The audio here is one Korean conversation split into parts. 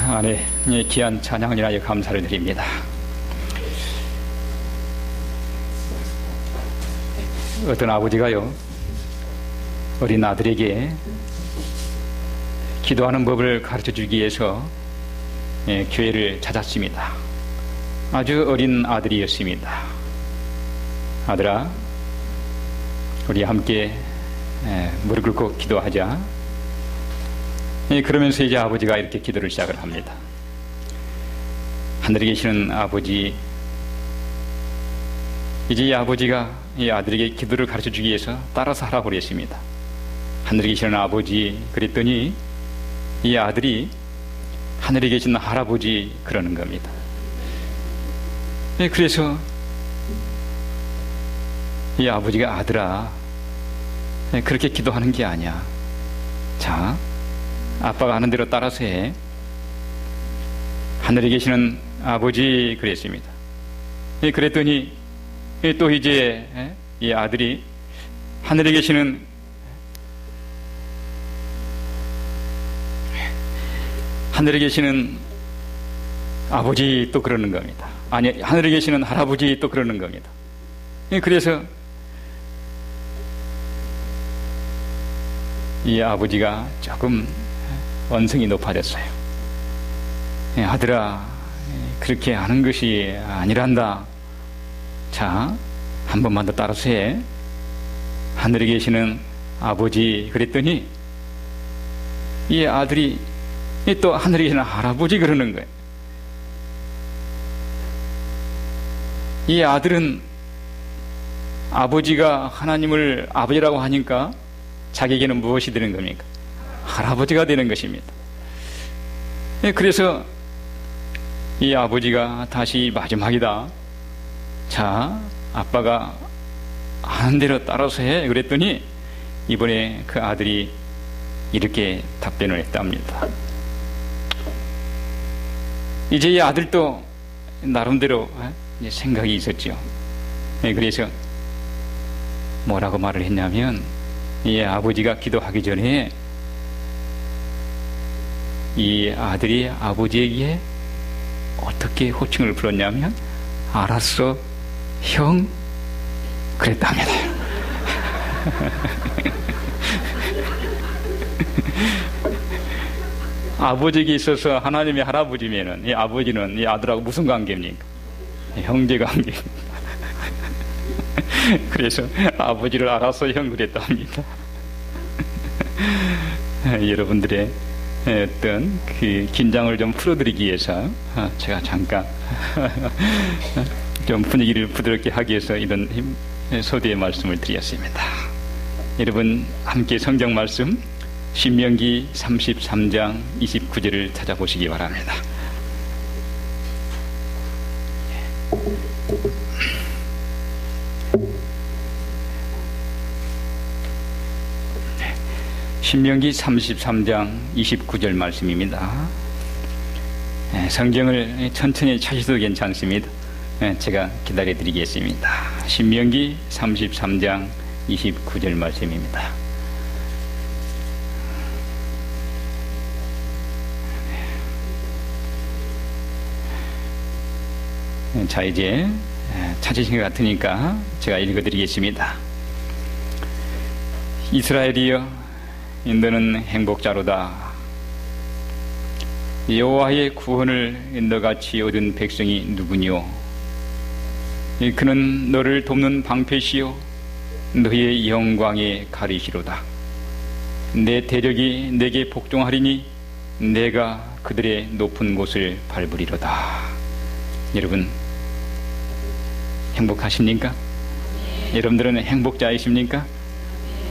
안에 귀한 찬양을 인하여 감사를 드립니다. 어떤 아버지가요, 어린 아들에게 기도하는 법을 가르쳐주기 위해서 교회를 찾았습니다. 아주 어린 아들이었습니다. 아들아, 우리 함께 무릎 꿇고 기도하자. 그러면서 이제 아버지가 이렇게 기도를 시작을 합니다. 하늘에 계시는 아버지, 이제 이 아버지가 이 아들에게 기도를 가르쳐주기 위해서 따라서 하라고 그랬습니다. 하늘에 계시는 아버지 그랬더니 이 아들이 하늘에 계신 할아버지 그러는 겁니다. 그래서 이 아버지가 아들아, 그렇게 기도하는 게 아니야. 자, 아빠가 하는 대로 따라서 해. 하늘에 계시는 아버지 그랬습니다. 그랬더니 또 이제 이 아들이 하늘에 계시는 아버지 또 그러는 겁니다. 아니, 하늘에 계시는 할아버지 또 그러는 겁니다. 그래서 이 아버지가 조금 언성이 높아졌어요. 아들아, 그렇게 하는 것이 아니란다. 자, 한 번만 더 따라서 해. 하늘에 계시는 아버지 그랬더니 이 아들이 또 하늘에 계시는 할아버지 그러는 거예요. 이 아들은 아버지가 하나님을 아버지라고 하니까 자기에게는 무엇이 되는 겁니까? 할아버지가 되는 것입니다. 그래서 이 아버지가 다시 마지막이다. 자, 아빠가 하는 대로 따라서 해. 그랬더니 이번에 그 아들이 이렇게 답변을 했답니다. 이제 이 아들도 나름대로 생각이 있었죠. 그래서 뭐라고 말을 했냐면, 이 아버지가 기도하기 전에 이 아들이 아버지에게 어떻게 호칭을 불렀냐면, 알았어, 형, 그랬답니다. 아버지에게 있어서 하나님이 할아버지면은 이 아버지는 이 아들하고 무슨 관계입니까? 형제 관계. 그래서 아버지를 알아서 형 그랬답니다. 여러분들의 어떤 그 긴장을 좀 풀어드리기 위해서 제가 잠깐 좀 분위기를 부드럽게 하기 위해서 이런 소리의 말씀을 드렸습니다. 여러분 함께 성경 말씀 신명기 33장 29절을 찾아보시기 바랍니다. 신명기 33장 29절 말씀입니다. 성경을 천천히 찾으셔도 괜찮습니다. 제가 기다려드리겠습니다. 신명기 33장 29절 말씀입니다. 자, 이제 찾으신 것 같으니까 제가 읽어드리겠습니다. 이스라엘이여, 너는 행복자로다. 여호와의 구원을 너같이 얻은 백성이 누구니요? 그는 너를 돕는 방패시요 너의 영광의 가리시로다. 내 대적이 내게 복종하리니 내가 그들의 높은 곳을 밟으리로다. 여러분 행복하십니까? 여러분들은 행복자이십니까?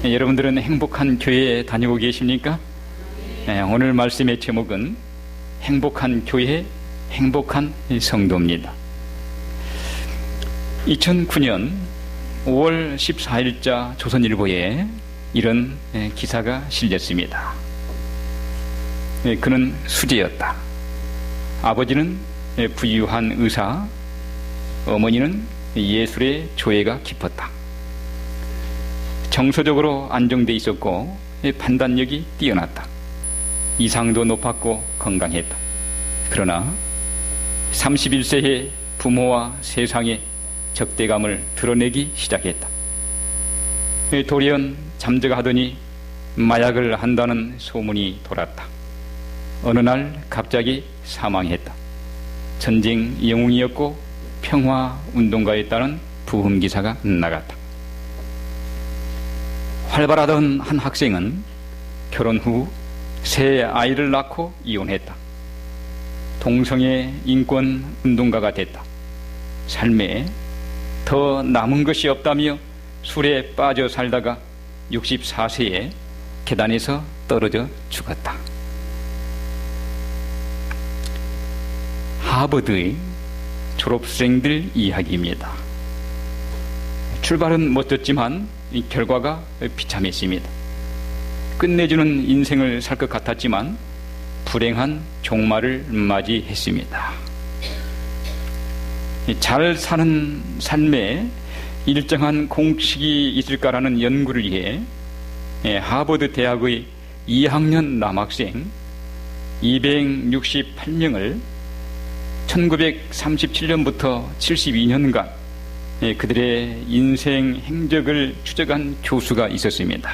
여러분들은 행복한 교회에 다니고 계십니까? 오늘 말씀의 제목은 행복한 교회, 행복한 성도입니다. 2009년 5월 14일자 조선일보에 이런 기사가 실렸습니다. 그는 수재였다. 아버지는 부유한 의사, 어머니는 예술의 조예가 깊었다. 정서적으로 안정돼 있었고 판단력이 뛰어났다. 이상도 높았고 건강했다. 그러나 31세에 부모와 세상의 적대감을 드러내기 시작했다. 돌연 잠적하더니 마약을 한다는 소문이 돌았다. 어느 날 갑자기 사망했다. 전쟁 영웅이었고 평화운동가였다는 부흥기사가 나갔다. 활발하던 한 학생은 결혼 후 새 아이를 낳고 이혼했다. 동성애 인권 운동가가 됐다. 삶에 더 남은 것이 없다며 술에 빠져 살다가 64세에 계단에서 떨어져 죽었다. 하버드의 졸업생들 이야기입니다. 출발은 멋졌지만 결과가 비참했습니다. 끝내주는 인생을 살 것 같았지만 불행한 종말을 맞이했습니다. 잘 사는 삶에 일정한 공식이 있을까라는 연구를 위해 하버드 대학의 2학년 남학생 268명을 1937년부터 72년간 그들의 인생 행적을 추적한 교수가 있었습니다.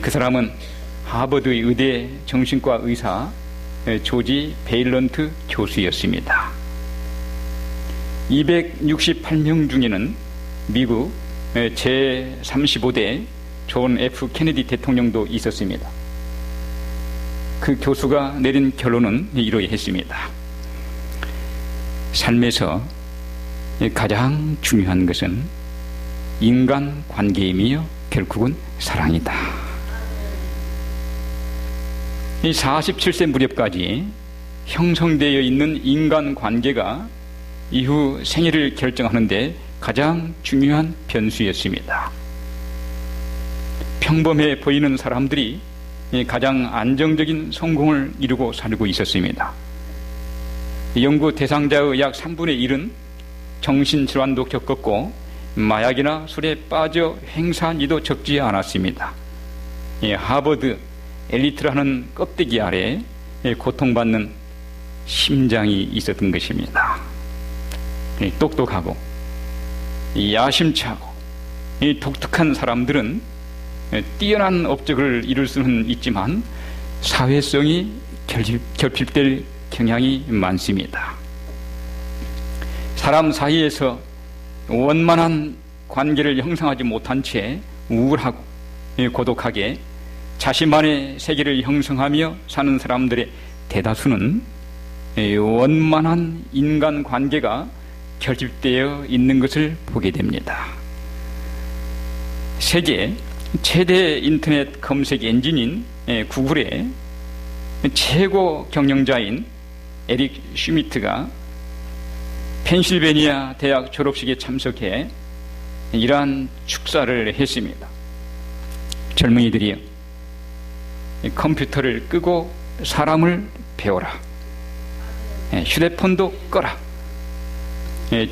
그 사람은 하버드 의대 정신과 의사 조지 베일런트 교수였습니다. 268명 중에는 미국 제35대 존 F 케네디 대통령도 있었습니다. 그 교수가 내린 결론은 이러했습니다. 삶에서 가장 중요한 것은 인간관계이며 결국은 사랑이다. 이 47세 무렵까지 형성되어 있는 인간관계가 이후 생애를 결정하는데 가장 중요한 변수였습니다. 평범해 보이는 사람들이 가장 안정적인 성공을 이루고 살고 있었습니다. 연구 대상자의 약 3분의 1은 정신질환도 겪었고 마약이나 술에 빠져 행사한 이도 적지 않았습니다. 하버드 엘리트라는 껍데기 아래 고통받는 심장이 있었던 것입니다. 똑똑하고 야심차고 독특한 사람들은 뛰어난 업적을 이룰 수는 있지만 사회성이 결핍될 경향이 많습니다. 사람 사이에서 원만한 관계를 형성하지 못한 채 우울하고 고독하게 자신만의 세계를 형성하며 사는 사람들의 대다수는 원만한 인간관계가 결집되어 있는 것을 보게 됩니다. 세계 최대 인터넷 검색 엔진인 구글의 최고 경영자인 에릭 슈미트가 펜실베니아 대학 졸업식에 참석해 이러한 축사를 했습니다. 젊은이들이여, 컴퓨터를 끄고 사람을 배워라. 휴대폰도 꺼라.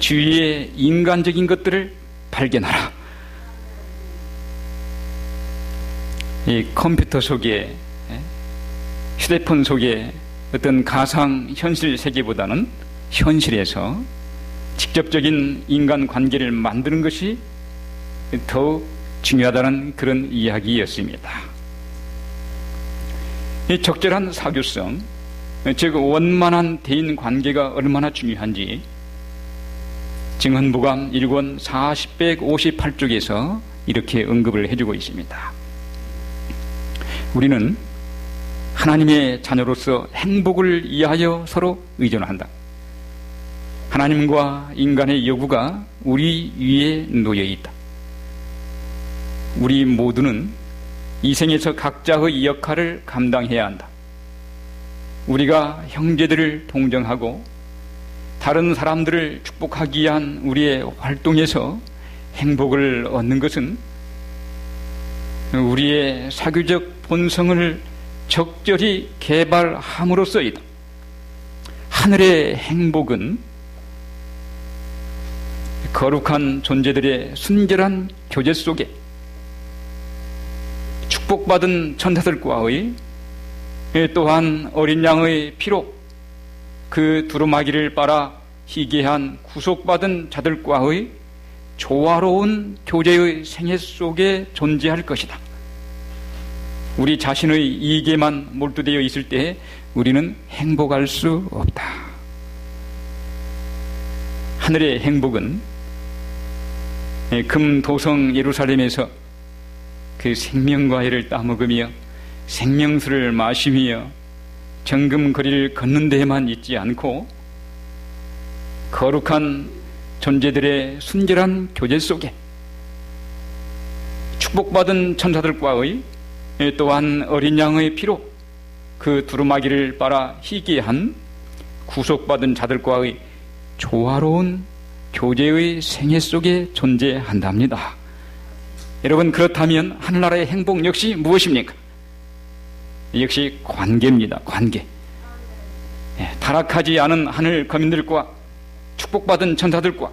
주위의 인간적인 것들을 발견하라. 이 컴퓨터 속에, 휴대폰 속에 어떤 가상 현실 세계보다는 현실에서 직접적인 인간관계를 만드는 것이 더욱 중요하다는 그런 이야기였습니다. 이 적절한 사교성, 즉 원만한 대인관계가 얼마나 중요한지 증언부감 1권 4058쪽에서 이렇게 언급을 해주고 있습니다. 우리는 하나님의 자녀로서 행복을 위하여 서로 의존한다. 하나님과 인간의 요구가 우리 위에 놓여 있다. 우리 모두는 이 생에서 각자의 역할을 감당해야 한다. 우리가 형제들을 동정하고 다른 사람들을 축복하기 위한 우리의 활동에서 행복을 얻는 것은 우리의 사교적 본성을 적절히 개발함으로써이다. 하늘의 행복은 거룩한 존재들의 순결한 교제 속에 축복받은 천사들과의 또한 어린 양의 피로 그 두루마기를 빨아 희귀한 구속받은 자들과의 조화로운 교제의 생애 속에 존재할 것이다. 우리 자신의 이익에만 몰두되어 있을 때 우리는 행복할 수 없다. 하늘의 행복은 금도성 예루살렘에서 그 생명과회를 따먹으며 생명수를 마시며 정금거리를 걷는 데에만 있지 않고 거룩한 존재들의 순결한 교제 속에 축복받은 천사들과의 또한 어린 양의 피로 그 두루마기를 빨아 희귀한 구속받은 자들과의 조화로운 교제의 생애 속에 존재한답니다. 여러분, 그렇다면 하늘나라의 행복 역시 무엇입니까? 역시 관계입니다. 관계. 타락하지 않은 하늘 거민들과 축복받은 천사들과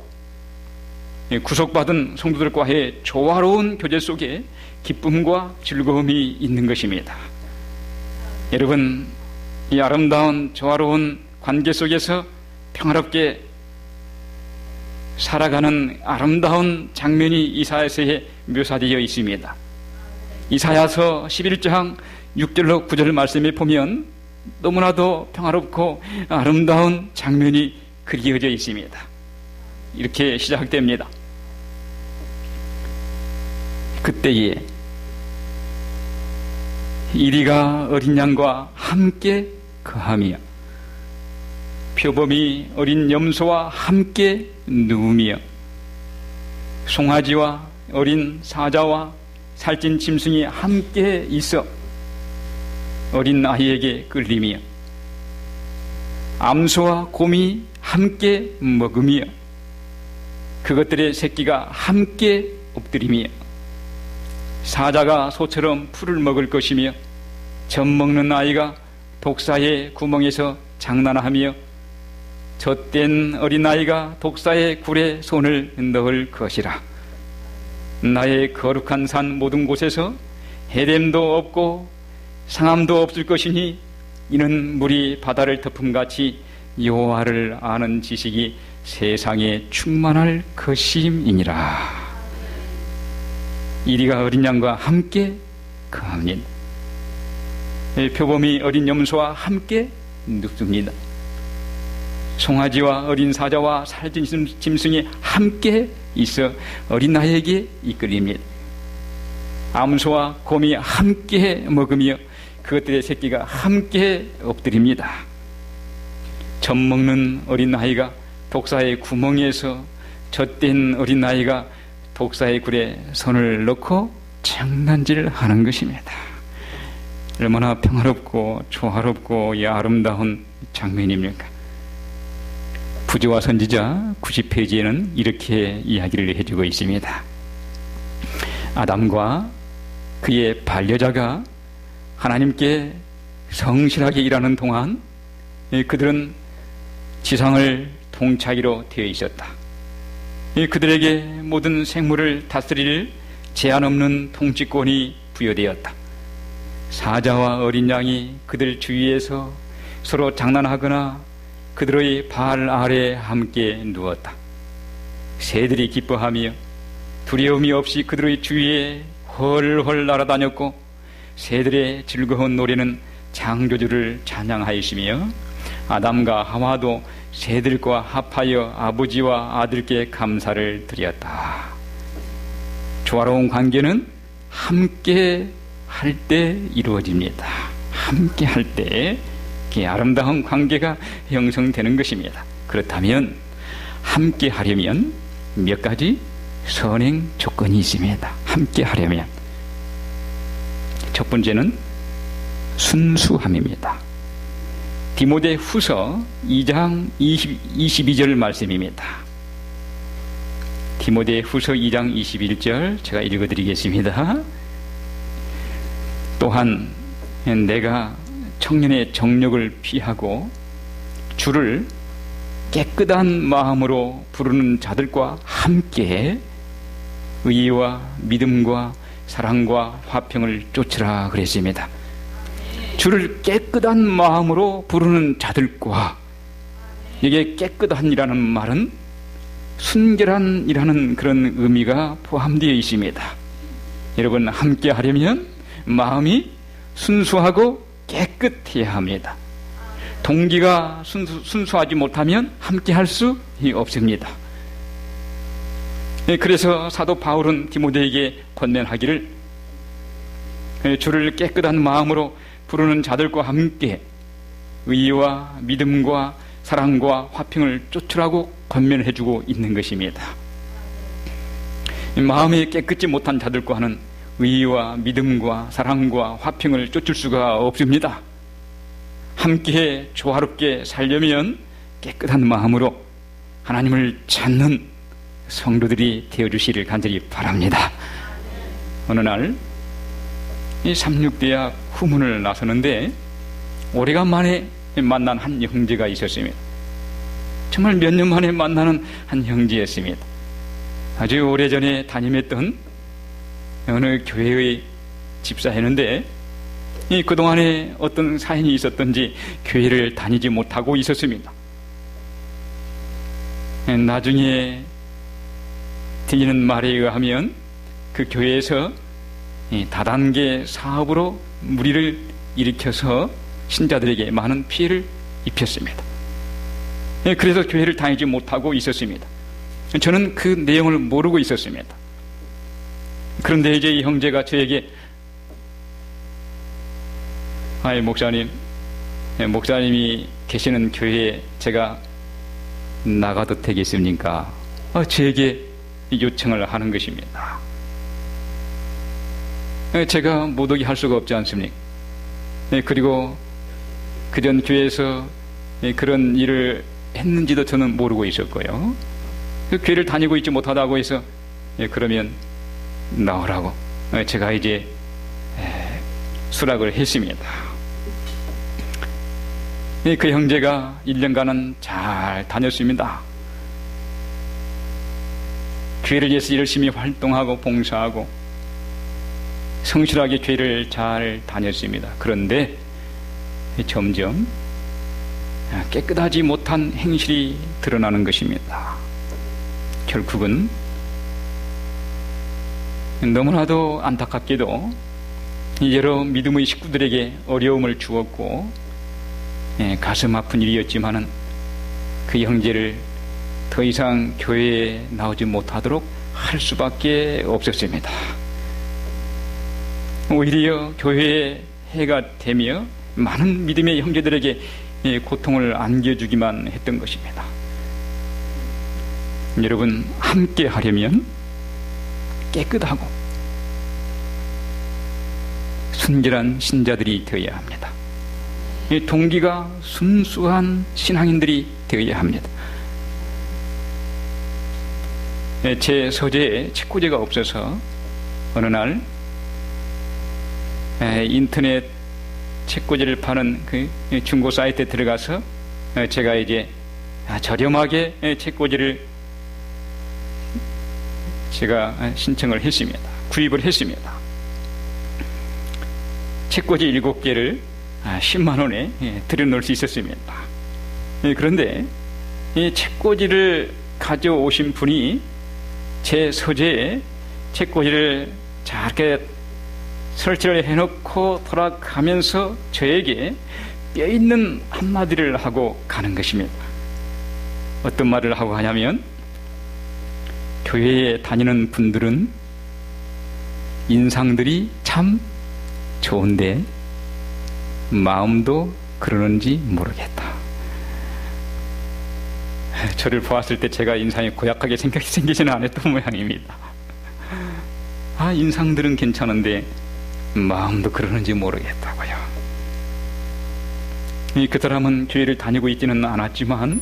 구속받은 성도들과의 조화로운 교제 속에 기쁨과 즐거움이 있는 것입니다. 여러분, 이 아름다운 조화로운 관계 속에서 평화롭게 살아가는 아름다운 장면이 이사야서에 묘사되어 있습니다. 이사야서 11장 6절로 9절 말씀에 보면 너무나도 평화롭고 아름다운 장면이 그려져 있습니다. 이렇게 시작됩니다. 그때에 이리가 어린 양과 함께 거하며 표범이 어린 염소와 함께 누우며 송아지와 어린 사자와 살찐 짐승이 함께 있어 어린 아이에게 끌리며 암소와 곰이 함께 먹으며 그것들의 새끼가 함께 엎드리며 사자가 소처럼 풀을 먹을 것이며 젖 먹는 아이가 독사의 구멍에서 장난하며 젖된 어린아이가 독사의 굴에 손을 넣을 것이라. 나의 거룩한 산 모든 곳에서 해됨도 없고 상함도 없을 것이니 이는 물이 바다를 덮음같이 여호와를 아는 지식이 세상에 충만할 것임이니라. 이리가 어린 양과 함께 거합니다. 표범이 어린 염소와 함께 눕습니다. 송아지와 어린 사자와 살찐 짐승이 함께 있어 어린 아이에게 이끌립니다. 암소와 곰이 함께 먹으며 그것들의 새끼가 함께 엎드립니다. 젖 먹는 어린 아이가 독사의 구멍에서 젖된 어린 아이가 독사의 굴에 손을 넣고 장난질하는 것입니다. 얼마나 평화롭고 조화롭고 아름다운 장면입니까? 부조와 선지자 90페이지에는 이렇게 이야기를 해주고 있습니다. 아담과 그의 반려자가 하나님께 성실하게 일하는 동안 그들은 지상을 통치하기로 되어 있었다. 그들에게 모든 생물을 다스릴 제한 없는 통치권이 부여되었다. 사자와 어린 양이 그들 주위에서 서로 장난하거나 그들의 발 아래 함께 누웠다. 새들이 기뻐하며 두려움이 없이 그들의 주위에 헐헐 날아다녔고 새들의 즐거운 노래는 창조주를 찬양하였으며 아담과 하와도 새들과 합하여 아버지와 아들께 감사를 드렸다. 조화로운 관계는 함께 할 때 이루어집니다. 함께 할 때 아름다운 관계가 형성되는 것입니다. 그렇다면 함께 하려면 몇 가지 선행 조건이 있습니다. 함께 하려면 첫 번째는 순수함입니다. 디모데 후서 2장 22절 말씀입니다. 디모데 후서 2장 21절 제가 읽어드리겠습니다. 또한 내가 청년의 정욕을 피하고 주를 깨끗한 마음으로 부르는 자들과 함께 의와 믿음과 사랑과 화평을 쫓으라 그랬습니다. 주를 깨끗한 마음으로 부르는 자들과, 이게 깨끗한이라는 말은 순결한이라는 그런 의미가 포함되어 있습니다. 여러분, 함께 하려면 마음이 순수하고 깨끗해야 합니다. 동기가 순수하지 못하면 함께 할 수 없습니다. 그래서 사도 바울은 디모데에게 권면하기를, 주를 깨끗한 마음으로 부르는 자들과 함께 의와 믿음과 사랑과 화평을 쫓으라고 권면해 주고 있는 것입니다. 마음이 깨끗지 못한 자들과 하는 의와 믿음과 사랑과 화평을 쫓을 수가 없습니다. 함께 조화롭게 살려면 깨끗한 마음으로 하나님을 찾는 성도들이 되어주시기를 간절히 바랍니다. 어느 날 이 삼육대학 후문을 나서는데 오래간만에 만난 한 형제가 있었습니다. 정말 몇 년 만에 만나는 한 형제였습니다. 아주 오래전에 담임했던 어느 교회의 집사였는데 그동안에 어떤 사연이 있었던지 교회를 다니지 못하고 있었습니다. 나중에 들리는 말에 의하면 그 교회에서 다단계 사업으로 무리를 일으켜서 신자들에게 많은 피해를 입혔습니다. 그래서 교회를 다니지 못하고 있었습니다. 저는 그 내용을 모르고 있었습니다. 그런데 이제 이 형제가 저에게, 목사님, 목사님이 계시는 교회에 제가 나가도 되겠습니까? 저에게 요청을 하는 것입니다. 제가 못 오게 할 수가 없지 않습니까? 그리고 그전 교회에서 그런 일을 했는지도 저는 모르고 있었고요. 그 교회를 다니고 있지 못하다고 해서 그러면 나오라고 제가 이제 수락을 했습니다. 그 형제가 1년간은 잘 다녔습니다. 교회를 위해서 열심히 활동하고 봉사하고 성실하게 교회를 잘 다녔습니다. 그런데 점점 깨끗하지 못한 행실이 드러나는 것입니다. 결국은 너무나도 안타깝게도 여러 믿음의 식구들에게 어려움을 주었고 가슴 아픈 일이었지만은 그 형제를 더 이상 교회에 나오지 못하도록 할 수밖에 없었습니다. 오히려 교회에 해가 되며 많은 믿음의 형제들에게 고통을 안겨주기만 했던 것입니다. 여러분, 함께 하려면 깨끗하고 순결한 신자들이 되어야 합니다. 동기가 순수한 신앙인들이 되어야 합니다. 제 서재에 책꽂이가 없어서 어느 날 인터넷 책꽂이를 파는 그 중고 사이트에 들어가서 제가 이제 저렴하게 책꽂이를 제가 신청을 했습니다. 구입을 했습니다. 책꽂이 7개를 10만 원에 들여놓을 수 있었습니다. 그런데 이 책꽂이를 가져오신 분이 제 서재에 책꽂이를 잘게 설치를 해놓고 돌아가면서 저에게 뼈있는 한마디를 하고 가는 것입니다. 어떤 말을 하고 가냐면, 교회에 다니는 분들은 인상들이 참 좋은데 마음도 그러는지 모르겠다. 저를 보았을 때 제가 인상이 고약하게 생기지는 않았던 모양입니다. 인상들은 괜찮은데 마음도 그러는지 모르겠다고요. 그 사람은 교회를 다니고 있지는 않았지만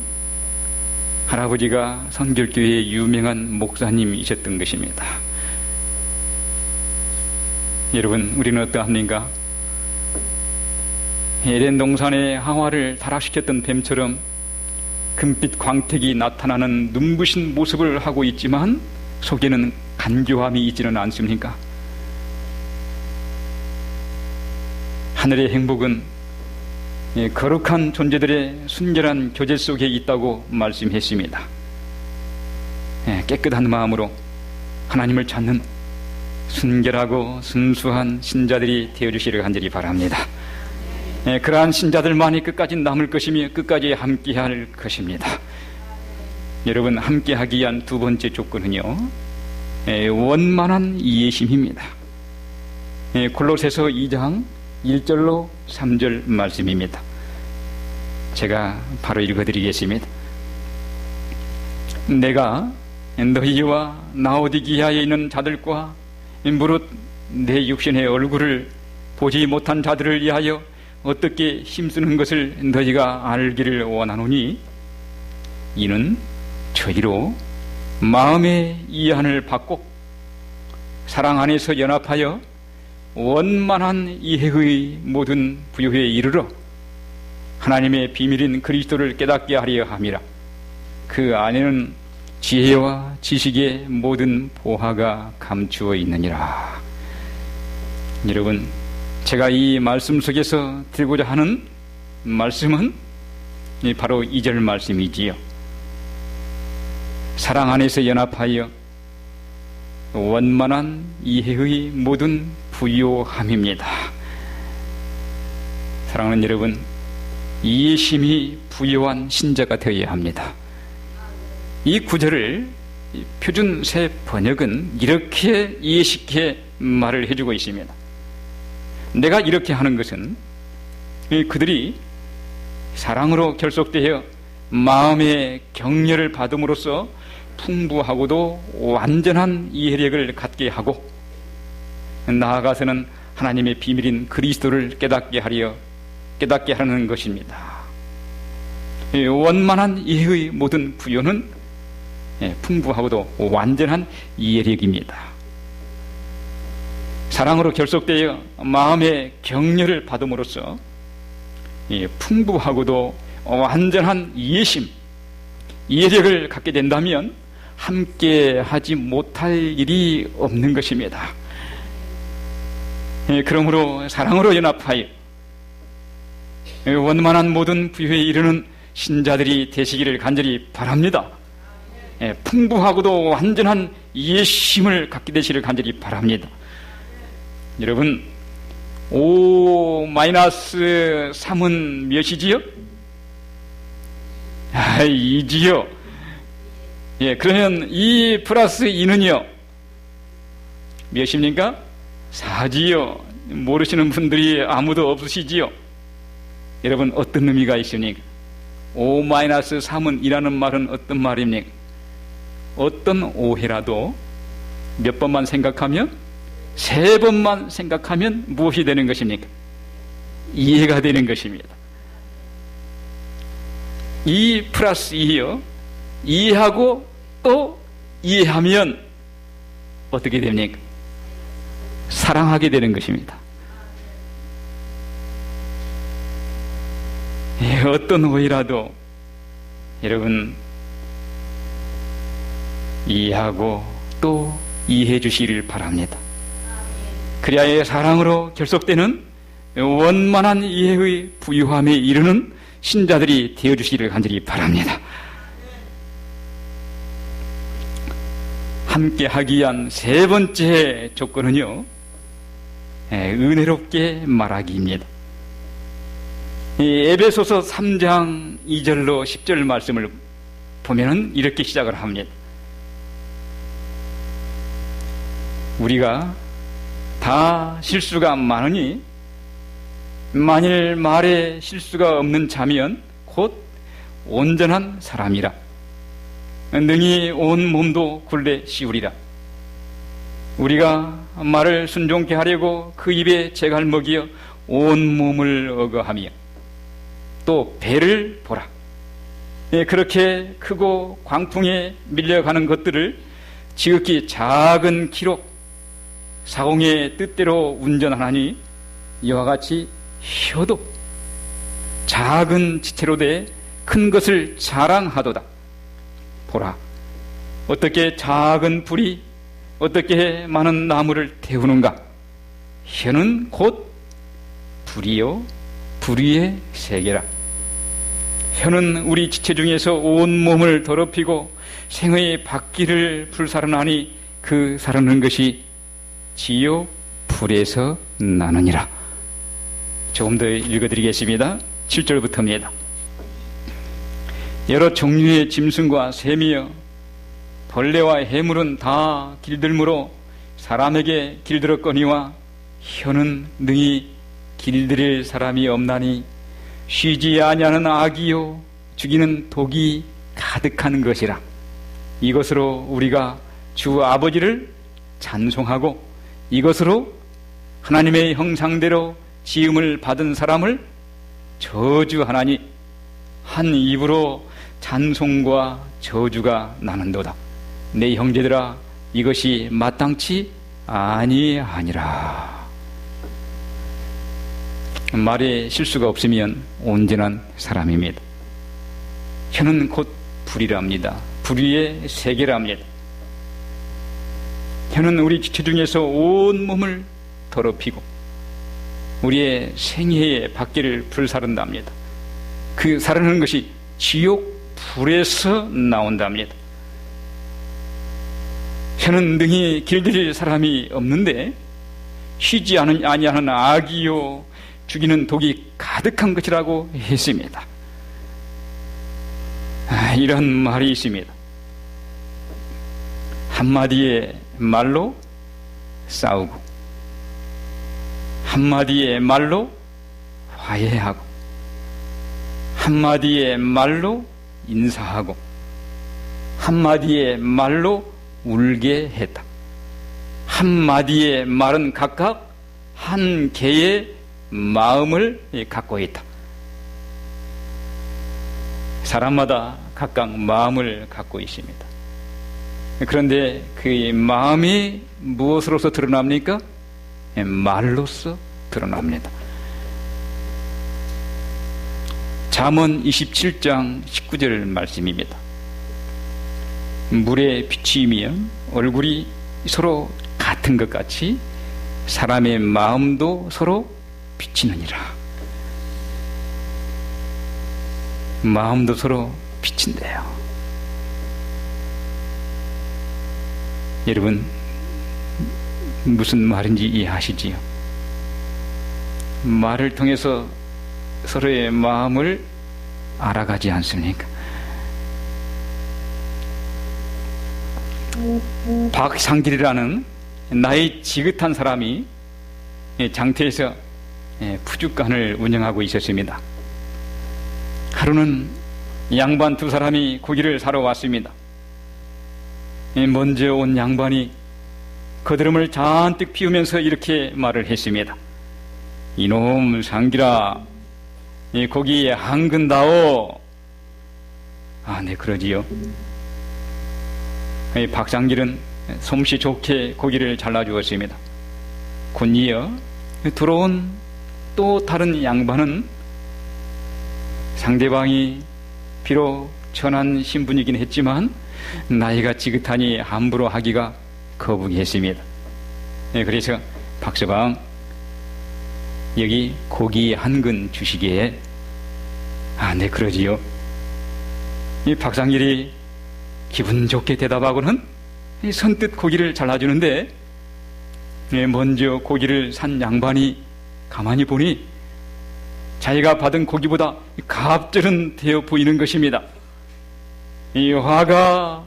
할아버지가 성결교회의 유명한 목사님이셨던 것입니다. 여러분, 우리는 어떠합니까? 에덴 동산의 하와를 타락시켰던 뱀처럼 금빛 광택이 나타나는 눈부신 모습을 하고 있지만 속에는 간교함이 있지는 않습니까? 하늘의 행복은 거룩한 존재들의 순결한 교제 속에 있다고 말씀했습니다. 깨끗한 마음으로 하나님을 찾는 순결하고 순수한 신자들이 되어주시기를 간절히 바랍니다. 그러한 신자들만이 끝까지 남을 것이며 끝까지 함께할 것입니다. 여러분, 함께하기 위한 두 번째 조건은요, 원만한 이해심입니다. 골로새서 2장 1절로 3절 말씀입니다. 제가 바로 읽어드리겠습니다. 내가 너희와 라오디게아에 있는 자들과 무릇 내 육신의 얼굴을 보지 못한 자들을 위하여 어떻게 힘쓰는 것을 너희가 알기를 원하노니, 이는 저희로 마음의 이해를 받고 사랑 안에서 연합하여 원만한 이해의 모든 부요에 이르러 하나님의 비밀인 그리스도를 깨닫게 하려 함이라. 그 안에는 지혜와 지식의 모든 보화가 감추어 있느니라. 여러분, 제가 이 말씀 속에서 드리고자 하는 말씀은 바로 2절 말씀이지요. 사랑 안에서 연합하여 원만한 이해의 모든 부요함입니다. 사랑하는 여러분, 이해심이 부요한 신자가 되어야 합니다. 이 구절을 표준 새 번역은 이렇게 이해시켜 말을 해주고 있습니다. 내가 이렇게 하는 것은 그들이 사랑으로 결속되어 마음의 격려를 받음으로써 풍부하고도 완전한 이해력을 갖게 하고, 나아가서는 하나님의 비밀인 그리스도를 깨닫게 하는 것입니다. 원만한 이해의 모든 부요는 풍부하고도 완전한 이해력입니다. 사랑으로 결속되어 마음의 격려를 받음으로써 풍부하고도 완전한 이해력을 갖게 된다면 함께 하지 못할 일이 없는 것입니다. 그러므로 사랑으로 연합하여 원만한 모든 부요에 이르는 신자들이 되시기를 간절히 바랍니다. 풍부하고도 완전한 이해심을 갖게 되시기를 간절히 바랍니다. 여러분, 5-3은 몇이지요? 2지요. 그러면 2 플러스 2는요? 몇입니까? 4지요. 모르시는 분들이 아무도 없으시지요? 여러분, 어떤 의미가 있습니까? 5-3은 이라는 말은 어떤 말입니까? 어떤 오해라도 몇 번만 생각하면, 3번만 생각하면 무엇이 되는 것입니까? 이해가 되는 것입니다. 2 플러스 2요. 이해하고 또 이해하면 어떻게 됩니까? 사랑하게 되는 것입니다. 어떤 오해라도 여러분 이해하고 또 이해해 주시기를 바랍니다. 그리하여 사랑으로 결속되는 원만한 이해의 부유함에 이르는 신자들이 되어주시기를 간절히 바랍니다. 함께 하기 위한 세 번째 조건은요, 은혜롭게 말하기입니다. 에베소서 3장 2절로 10절 말씀을 보면은 이렇게 시작을 합니다. 우리가 다 실수가 많으니 만일 말에 실수가 없는 자면 곧 온전한 사람이라. 능히 온 몸도 굴레 씌우리라. 우리가 말을 순종케 하려고 그 입에 재갈 먹이어 온 몸을 어거하며 또 배를 보라. 그렇게 크고 광풍에 밀려가는 것들을 지극히 작은 키로 사공의 뜻대로 운전하나니 이와 같이 혀도 작은 지체로 돼 큰 것을 자랑하도다. 보라, 어떻게 작은 불이 어떻게 많은 나무를 태우는가. 혀는 곧 불이요 불의의 세계라. 혀는 우리 지체 중에서 온 몸을 더럽히고 생의 밖기를 불사르나니 그 사르는 것이 지옥 불에서 나느니라. 조금 더 읽어드리겠습니다. 7절부터입니다. 여러 종류의 짐승과 샘이여 벌레와 해물은 다 길들므로 사람에게 길들었거니와 혀는 능히 길들일 사람이 없나니 쉬지 아니하는 악이요 죽이는 독이 가득한 것이라. 이것으로 우리가 주 아버지를 찬송하고 이것으로 하나님의 형상대로 지음을 받은 사람을 저주하나니 한 입으로 찬송과 저주가 나는도다. 내 형제들아 이것이 마땅치 아니하니라. 말에 실수가 없으면 온전한 사람입니다. 혀는 곧 불이랍니다. 불의의 세계랍니다. 혀는 우리 지체 중에서 온 몸을 더럽히고 우리의 생애의 밖기를 불사른답니다. 그 사르는 것이 지옥 불에서 나온답니다. 혀는 능히 길들일 사람이 없는데 쉬지 아니하는 악이요 죽이는 독이 가득한 것이라고 했습니다. 이런 말이 있습니다. 한마디의 말로 싸우고 한마디의 말로 화해하고 한마디의 말로 인사하고 한마디의 말로 울게 했다. 한마디의 말은 각각 한 개의 마음을 갖고 있다. 사람마다 각각 마음을 갖고 있습니다. 그런데 그 마음이 무엇으로서 드러납니까? 말로서 드러납니다. 잠언 27장 19절 말씀입니다. 물에 비추이면 얼굴이 서로 같은 것 같이 사람의 마음도 서로 비치느니라. 마음도 서로 비친대요. 여러분 무슨 말인지 이해하시지요? 말을 통해서 서로의 마음을 알아가지 않습니까? 박상길이라는 나이 지긋한 사람이 장터에서 푸주간을 운영하고 있었습니다. 하루는 양반 두 사람이 고기를 사러 왔습니다. 먼저 온 양반이 거드름을 잔뜩 피우면서 이렇게 말을 했습니다. 이놈 상길아, 이 고기 한근다오. 아, 네, 그러지요. 박상길은 솜씨 좋게 고기를 잘라주었습니다. 곧이어 들어온 또 다른 양반은 상대방이 비록 천한 신분이긴 했지만 나이가 지긋하니 함부로 하기가 거북이 했습니다. 그래서 박서방 여기 고기 한 근 주시기에. 아, 네, 그러지요. 이 박상길이 기분 좋게 대답하고는 선뜻 고기를 잘라주는데 먼저 고기를 산 양반이 가만히 보니 자기가 받은 고기보다 갑절은 되어 보이는 것입니다. 이 화가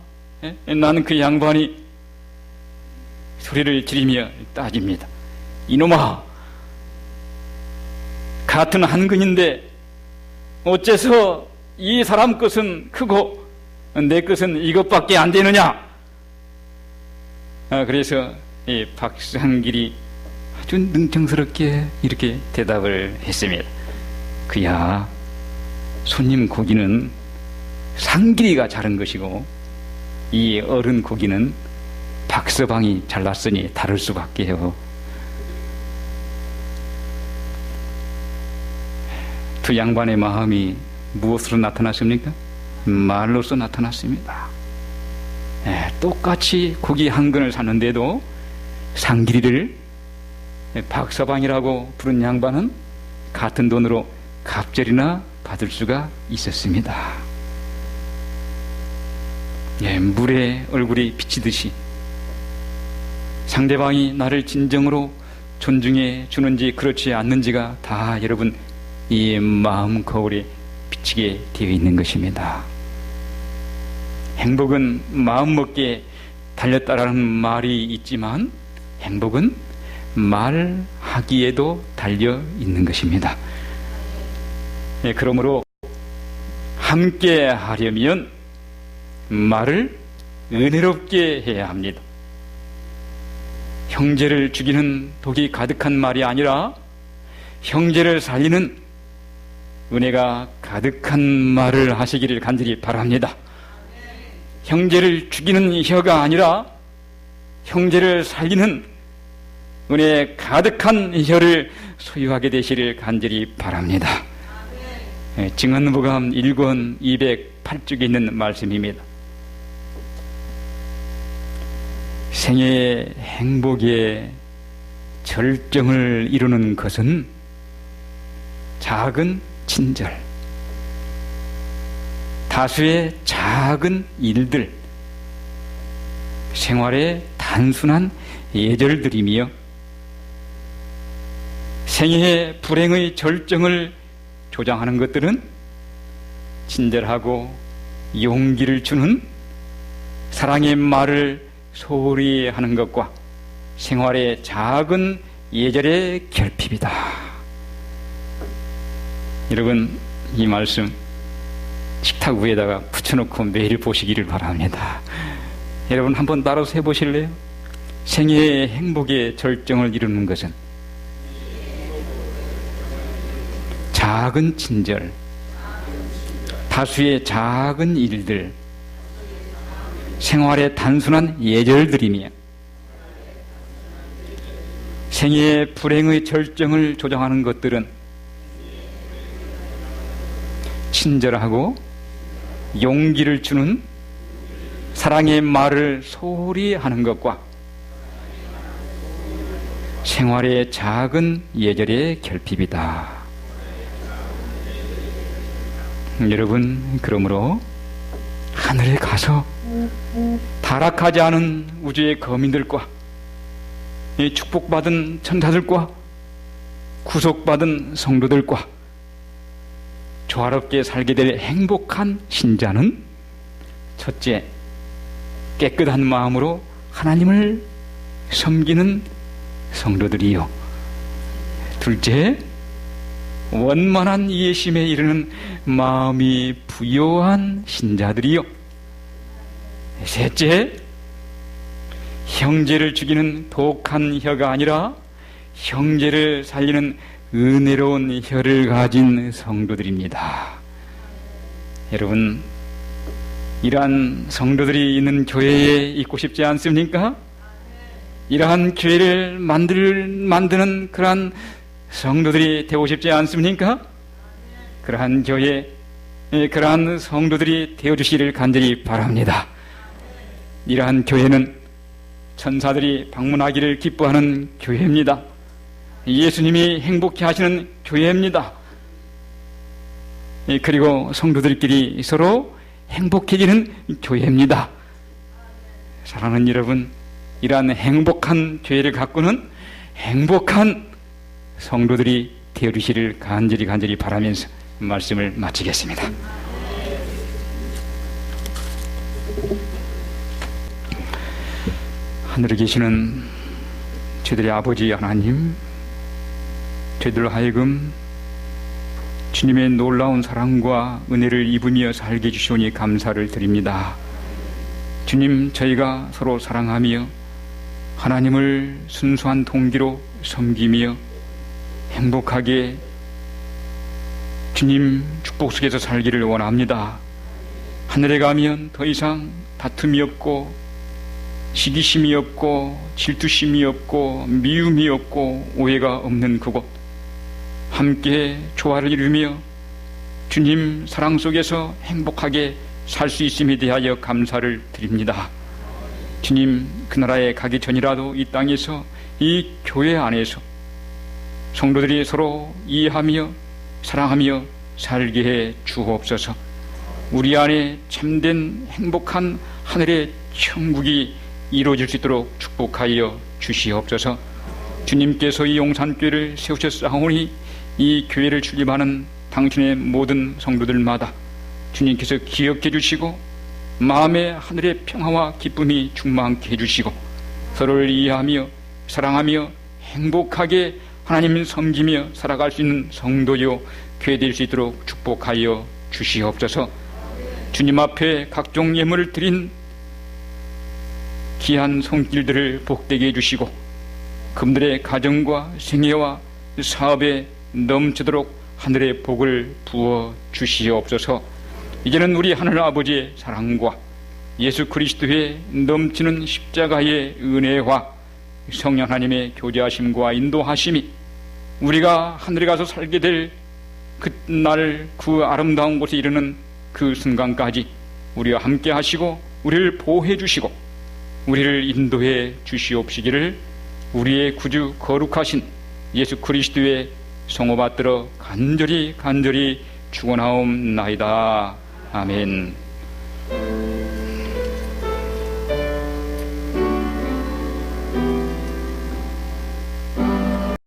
나는 그 양반이 소리를 지르며 따집니다. 이놈아, 같은 한 근인데 어째서 이 사람 것은 크고 내 것은 이것밖에 안 되느냐? 그래서 이 박상길이 아주 능청스럽게 이렇게 대답을 했습니다. 그야, 손님 고기는 상길이가 자른 것이고 이 어른 고기는 박서방이 잘랐으니 다를 수밖에요. 두 양반의 마음이 무엇으로 나타났습니까? 말로서 나타났습니다. 똑같이 고기 한 근을 샀는데도 상길이를 박서방이라고 부른 양반은 같은 돈으로 갑절이나 받을 수가 있었습니다. 예, 물에 얼굴이 비치듯이 상대방이 나를 진정으로 존중해 주는지 그렇지 않는지가 다 여러분 이 마음 거울에 비치게 되어 있는 것입니다. 행복은 마음먹기에 달렸다라는 말이 있지만 행복은 말하기에도 달려 있는 것입니다. 예, 그러므로 함께 하려면 말을 은혜롭게 해야 합니다. 형제를 죽이는 독이 가득한 말이 아니라 형제를 살리는 은혜가 가득한 말을 하시기를 간절히 바랍니다. 형제를 죽이는 혀가 아니라 형제를 살리는 은혜 가득한 혀를 소유하게 되시를 간절히 바랍니다. 증언부감 1권 208쪽에 있는 말씀입니다. 생애의 행복의 절정을 이루는 것은 작은 친절, 다수의 작은 일들, 생활의 단순한 예절들이며 생애의 불행의 절정을 조장하는 것들은 친절하고 용기를 주는 사랑의 말을 소홀히 하는 것과 생활의 작은 예절의 결핍이다. 여러분, 이 말씀 식탁 위에다가 붙여놓고 매일 보시기를 바랍니다. 여러분 한번 따라서 해보실래요? 생애의 행복의 절정을 이루는 것은 작은 친절, 다수의 작은 일들, 생활의 단순한 예절들이며 생애의 불행의 절정을 조장하는 것들은 친절하고 용기를 주는 사랑의 말을 소홀히 하는 것과 생활의 작은 예절의 결핍이다. 여러분, 그러므로 하늘에 가서 타락하지 않은 우주의 거민들과 축복받은 천사들과 구속받은 성도들과 조화롭게 살게 될 행복한 신자는 첫째, 깨끗한 마음으로 하나님을 섬기는 성도들이요. 둘째, 원만한 이해심에 이르는 마음이 부요한 신자들이요. 셋째, 형제를 죽이는 독한 혀가 아니라 형제를 살리는 은혜로운 혀를 가진 성도들입니다. 여러분, 이러한 성도들이 있는 교회에 있고 싶지 않습니까? 이러한 교회를 만드는 그러한 성도들이 되고 싶지 않습니까? 그러한 교회, 그러한 성도들이 되어주시기를 간절히 바랍니다. 이러한 교회는 천사들이 방문하기를 기뻐하는 교회입니다. 예수님이 행복해 하시는 교회입니다. 그리고 성도들끼리 서로 행복해지는 교회입니다. 사랑하는 여러분, 이러한 행복한 교회를 갖고는 행복한 성도들이 되어주시기를 간절히 바라면서 말씀을 마치겠습니다. 하늘에 계시는 저희들의 아버지 하나님, 저희들로 하여금 주님의 놀라운 사랑과 은혜를 입으며 살게 해주시오니 감사를 드립니다. 주님, 저희가 서로 사랑하며 하나님을 순수한 동기로 섬기며 행복하게 주님 축복 속에서 살기를 원합니다. 하늘에 가면 더 이상 다툼이 없고 시기심이 없고 질투심이 없고 미움이 없고 오해가 없는 그곳, 함께 조화를 이루며 주님 사랑 속에서 행복하게 살 수 있음에 대하여 감사를 드립니다. 주님, 그 나라에 가기 전이라도 이 땅에서 이 교회 안에서 성도들이 서로 이해하며 사랑하며 살게 해 주옵소서. 우리 안에 참된 행복한 하늘의 천국이 이루어질 수 있도록 축복하여 주시옵소서. 주님께서 이 용산교회를 세우셨사오니 이 교회를 출입하는 당신의 모든 성도들마다 주님께서 기억해 주시고 마음의 하늘의 평화와 기쁨이 충만케 해주시고 서로를 이해하며 사랑하며 행복하게 하나님 섬기며 살아갈 수 있는 성도요 교회 될 수 있도록 축복하여 주시옵소서. 주님 앞에 각종 예물을 드린 귀한 손길들을 복되게 해주시고 그분들의 가정과 생애와 사업에 넘치도록 하늘의 복을 부어 주시옵소서. 이제는 우리 하늘 아버지의 사랑과 예수 그리스도의 넘치는 십자가의 은혜와 성령 하나님의 교제하심과 인도하심이 우리가 하늘에 가서 살게 될 그날 그 아름다운 곳에 이르는 그 순간까지 우리와 함께 하시고 우리를 보호해 주시고 우리를 인도해 주시옵시기를 우리의 구주 거룩하신 예수 그리스도의 성호 받들어 간절히 축원하옵나이다. 아멘.